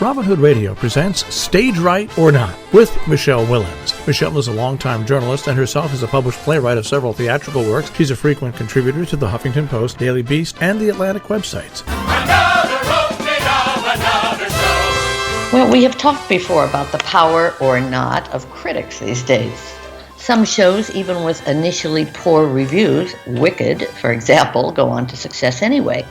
Robin Hood Radio presents Stage Right or Not with Michele Willens. Michele is a longtime journalist and herself is a published playwright of several theatrical works. She's a frequent contributor to the Huffington Post, Daily Beast, and the Atlantic websites. Well, we have talked before about the power or not of critics these days. Some shows, even with initially poor reviews, Wicked, for example, go on to success anyway.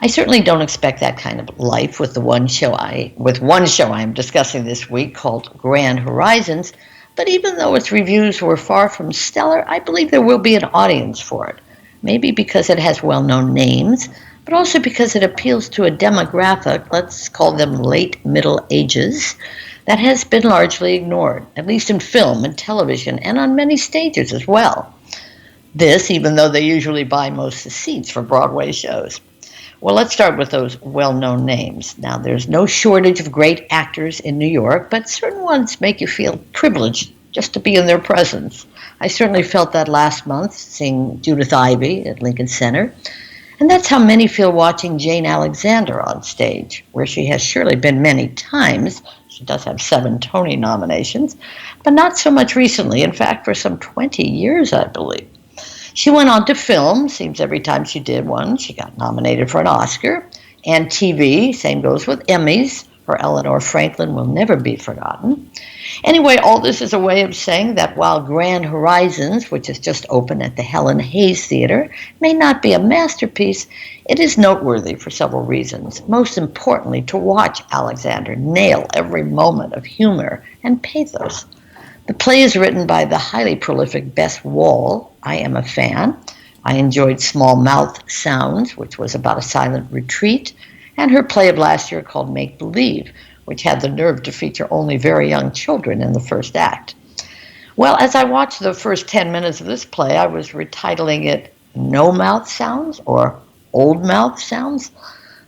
I certainly don't expect that kind of life with one show I'm discussing this week called Grand Horizons, but even though its reviews were far from stellar, I believe there will be an audience for it. Maybe because it has well-known names, but also because it appeals to a demographic, let's call them late Middle Ages, that has been largely ignored, at least in film and television and on many stages as well. This, even though they usually buy most of the seats for Broadway shows. Well, let's start with those well-known names. Now, there's no shortage of great actors in New York, but certain ones make you feel privileged just to be in their presence. I certainly felt that last month, seeing Judith Ivey at Lincoln Center. And that's how many feel watching Jane Alexander on stage, where she has surely been many times. She does have 7 Tony nominations, but not so much recently. In fact, for some 20 years, I believe. She went on to film. Seems every time she did one, she got nominated for an Oscar. And TV, same goes with Emmys. Her Eleanor Franklin will never be forgotten. Anyway, all this is a way of saying that while Grand Horizons, which is just opened at the Helen Hayes Theater, may not be a masterpiece, it is noteworthy for several reasons. Most importantly, to watch Alexander nail every moment of humor and pathos. The play is written by the highly prolific Bess Wall. I am a fan. I enjoyed Small Mouth Sounds, which was about a silent retreat, and her play of last year called Make Believe, which had the nerve to feature only very young children in the first act. Well, as I watched the first 10 minutes of this play, I was retitling it No Mouth Sounds or Old Mouth Sounds.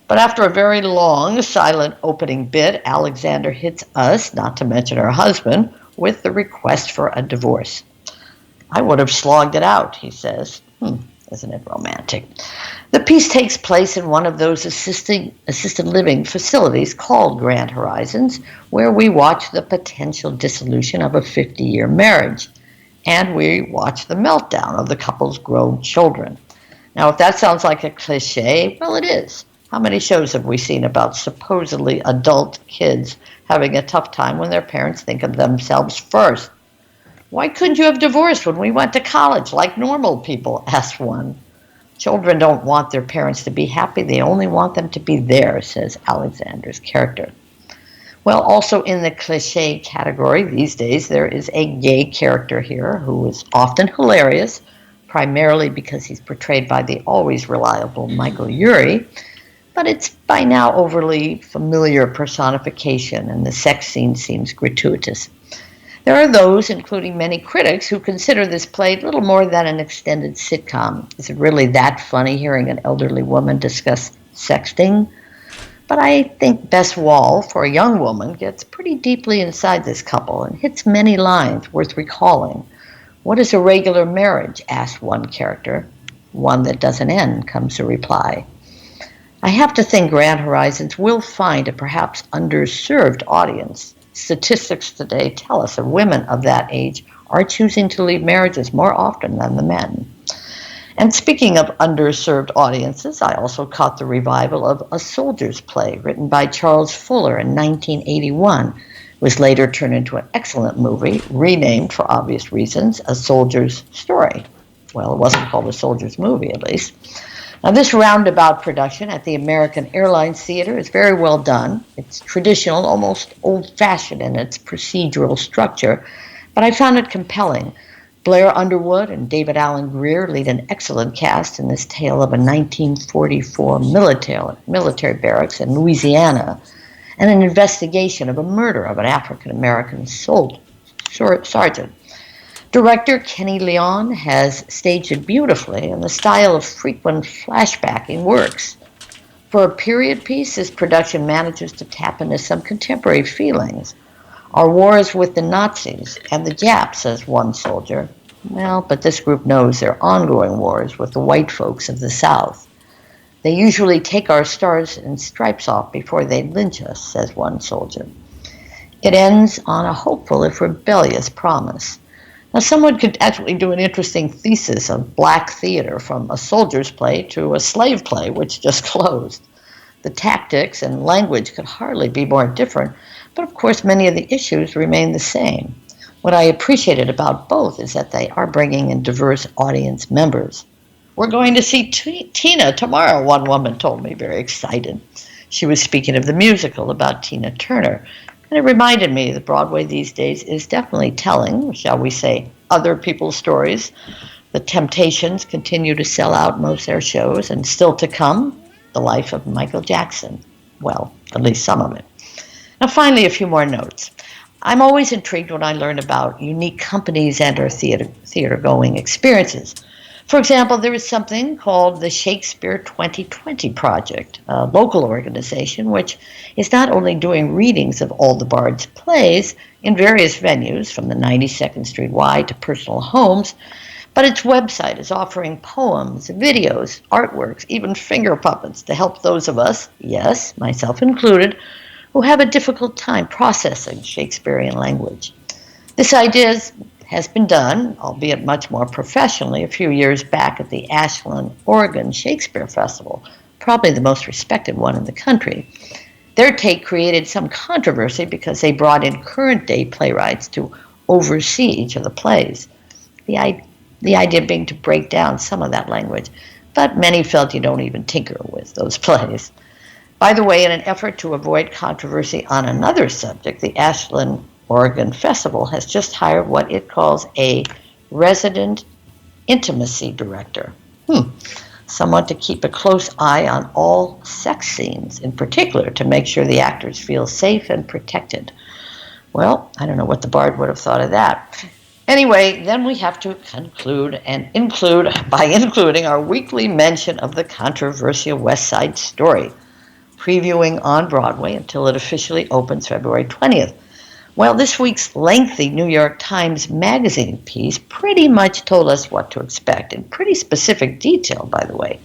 But after a very long, silent opening bit, Alexander hits us, not to mention her husband, with the request for a divorce. I would have slogged it out, he says. Isn't it romantic? The piece takes place in one of those assisted living facilities called Grand Horizons, where we watch the potential dissolution of a 50-year marriage, and we watch the meltdown of the couple's grown children. Now, if that sounds like a cliche, well, it is. How many shows have we seen about supposedly adult kids having a tough time when their parents think of themselves first? Why couldn't you have divorced when we went to college like normal people, asked one. Children don't want their parents to be happy. They only want them to be there, says Alexander's character. Well, also in the cliche category these days, there is a gay character here who is often hilarious, primarily because he's portrayed by the always reliable Michael Urie, but it's by now overly familiar personification, and the sex scene seems gratuitous. There are those, including many critics, who consider this play little more than an extended sitcom. Is it really that funny hearing an elderly woman discuss sexting? But I think Bess Wall, for a young woman, gets pretty deeply inside this couple and hits many lines worth recalling. What is a regular marriage? Asks one character. One that doesn't end, comes the reply. I have to think Grand Horizons will find a perhaps underserved audience. Statistics today tell us that women of that age are choosing to leave marriages more often than the men. And speaking of underserved audiences, I also caught the revival of A Soldier's Play, written by Charles Fuller in 1981. It was later turned into an excellent movie, renamed for obvious reasons, A Soldier's Story. Well, it wasn't called A Soldier's Movie, at least. Now, this roundabout production at the American Airlines Theater is very well done. It's traditional, almost old-fashioned in its procedural structure, but I found it compelling. Blair Underwood and David Alan Grier lead an excellent cast in this tale of a 1944 military barracks in Louisiana and an investigation of a murder of an African-American sergeant. Director Kenny Leon has staged it beautifully, and the style of frequent flashbacking works. For a period piece, this production manages to tap into some contemporary feelings. Our war is with the Nazis and the Japs, says one soldier. Well, but this group knows their ongoing wars with the white folks of the South. They usually take our stars and stripes off before they lynch us, says one soldier. It ends on a hopeful, if rebellious, promise. Now, someone could actually do an interesting thesis of black theater from a soldier's play to a slave play, which just closed. The tactics and language could hardly be more different, but of course many of the issues remain the same. What I appreciated about both is that they are bringing in diverse audience members. We're going to see Tina tomorrow, one woman told me, very excited. She was speaking of the musical about Tina Turner, and it reminded me that Broadway these days is definitely telling, shall we say, other people's stories. The Temptations continue to sell out most of their shows, and still to come, the life of Michael Jackson. Well, at least some of it. Now, finally, a few more notes. I'm always intrigued when I learn about unique companies and or theater-going experiences. For example, there is something called the Shakespeare 2020 Project, a local organization which is not only doing readings of all the Bard's plays in various venues, from the 92nd Street Y to personal homes, but its website is offering poems, videos, artworks, even finger puppets to help those of us, yes, myself included, who have a difficult time processing Shakespearean language. This idea has been done, albeit much more professionally, a few years back at the Ashland, Oregon Shakespeare Festival, probably the most respected one in the country. Their take created some controversy because they brought in current-day playwrights to oversee each of the plays. The idea being to break down some of that language, but many felt you don't even tinker with those plays. By the way, in an effort to avoid controversy on another subject, the Ashland, Oregon Festival has just hired what it calls a resident intimacy director. Someone to keep a close eye on all sex scenes, in particular, to make sure the actors feel safe and protected. Well, I don't know what the Bard would have thought of that. Anyway, then we have to conclude and include by including our weekly mention of the controversial West Side Story, previewing on Broadway until it officially opens February 20th. Well, this week's lengthy New York Times Magazine piece pretty much told us what to expect, in pretty specific detail, by the way.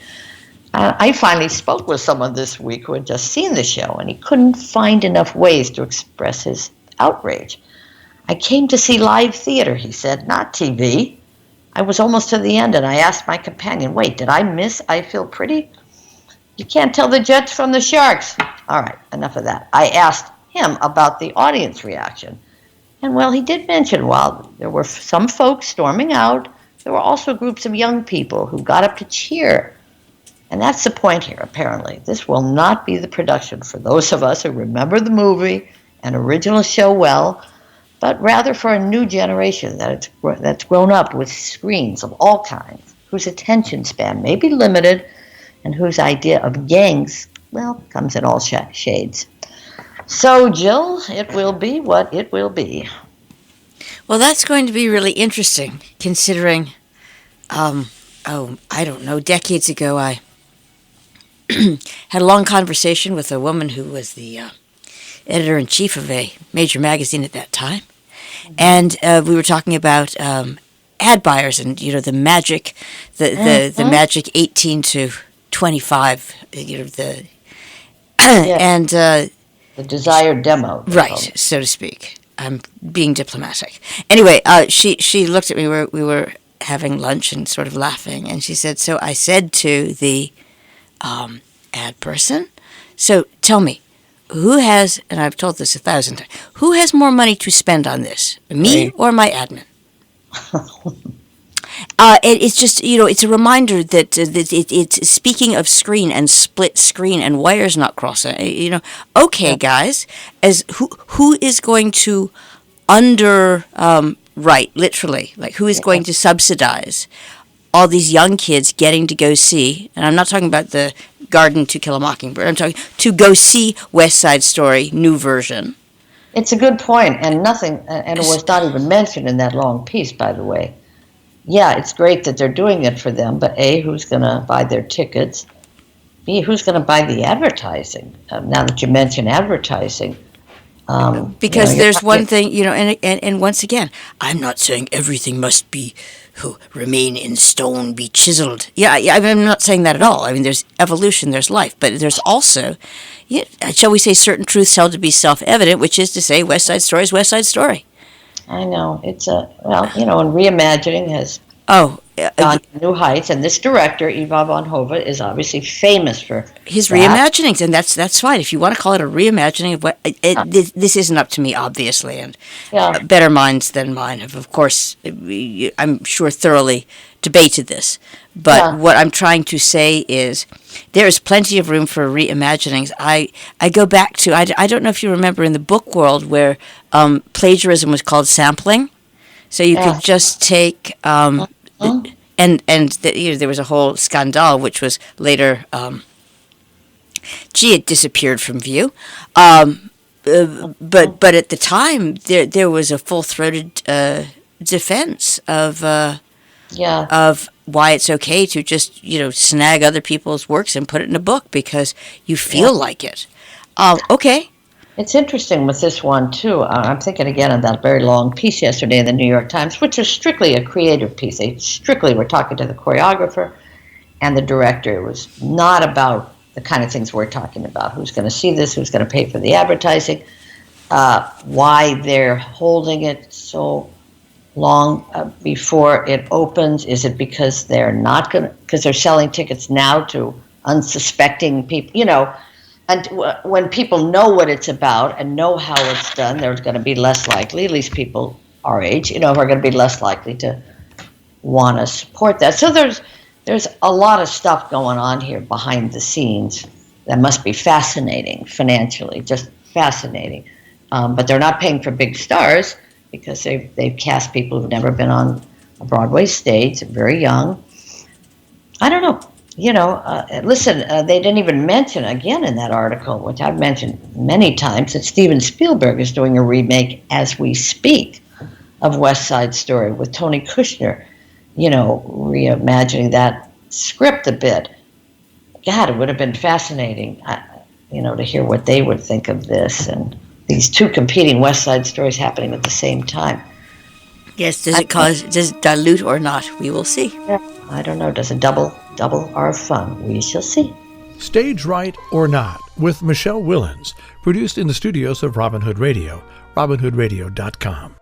I finally spoke with someone this week who had just seen the show, and he couldn't find enough ways to express his outrage. I came to see live theater, he said, not TV. I was almost to the end, and I asked my companion, wait, did I miss I Feel Pretty? You can't tell the Jets from the Sharks. All right, enough of that. I asked him about the audience reaction. And well, he did mention while there were some folks storming out, there were also groups of young people who got up to cheer. And that's the point here, apparently. This will not be the production for those of us who remember the movie and original show well, but rather for a new generation that's grown up with screens of all kinds, whose attention span may be limited, and whose idea of gangs, well, comes in all shades. So, Jill, it will be what it will be. Well, that's going to be really interesting, considering, I don't know, decades ago I had a long conversation with a woman who was the editor-in-chief of a major magazine at that time. And we were talking about ad buyers and, the magic, the magic 18 to 25, and the desired demo. Right, so to speak. I'm being diplomatic. Anyway, she looked at me, we were having lunch and sort of laughing, and she said, so I said to the ad person, so tell me, who has, and I've told this 1,000 times, who has more money to spend on this, me or my admin? It's just, it's a reminder that it's speaking of screen and split screen and wires not crossing. Okay, guys, as who is going to underwrite, literally, like who is going to subsidize all these young kids getting to go see, and I'm not talking about the Garden to Kill a Mockingbird, I'm talking to go see West Side Story, new version. It's a good point, and it was not even mentioned in that long piece, by the way. Yeah, it's great that they're doing it for them, but A, who's going to buy their tickets? B, who's going to buy the advertising? Now that you mention advertising, Because you're there's not one thing, and once again, I'm not saying everything must be remain in stone, be chiseled. Yeah, I'm not saying that at all. I mean, there's evolution, there's life, but there's also, shall we say, certain truths held to be self-evident, which is to say, West Side Story is West Side Story. I know. It's and reimagining has Oh, gone to new heights, and this director, Ivan von Hove, is obviously famous for his that. reimaginings, and that's fine. If you want to call it a reimagining of what this isn't up to me, obviously, and better minds than mine have, of course, I'm sure thoroughly debated this. But what I'm trying to say is there is plenty of room for reimaginings. I go back to I don't know if you remember in the book world where plagiarism was called sampling, so you could just take. There was a whole scandal, which was later, it disappeared from view. But at the time, there was a full-throated defense of why it's okay to just snag other people's works and put it in a book because you feel like it. Okay. It's interesting with this one, too. I'm thinking again of that very long piece yesterday in the New York Times, which was strictly a creative piece. They strictly were talking to the choreographer and the director. It was not about the kind of things we're talking about. Who's going to see this? Who's going to pay for the advertising? Why they're holding it so long before it opens? Is it because they're not going to, because they're selling tickets now to unsuspecting people, And when people know what it's about and know how it's done, they're going to be less likely, at least people our age, are going to be less likely to want to support that. So there's a lot of stuff going on here behind the scenes that must be fascinating financially, just fascinating. But they're not paying for big stars because they've cast people who've never been on a Broadway stage, very young. I don't know. Listen, they didn't even mention, again in that article, which I've mentioned many times, that Steven Spielberg is doing a remake as we speak of West Side Story with Tony Kushner, reimagining that script a bit. God, it would have been fascinating, to hear what they would think of this and these two competing West Side Stories happening at the same time. Yes, does it dilute or not? We will see. I don't know. Does it double our fun? We shall see. Stage Right or Not with Michele Willens, produced in the studios of Robin Hood Radio, robinhoodradio.com.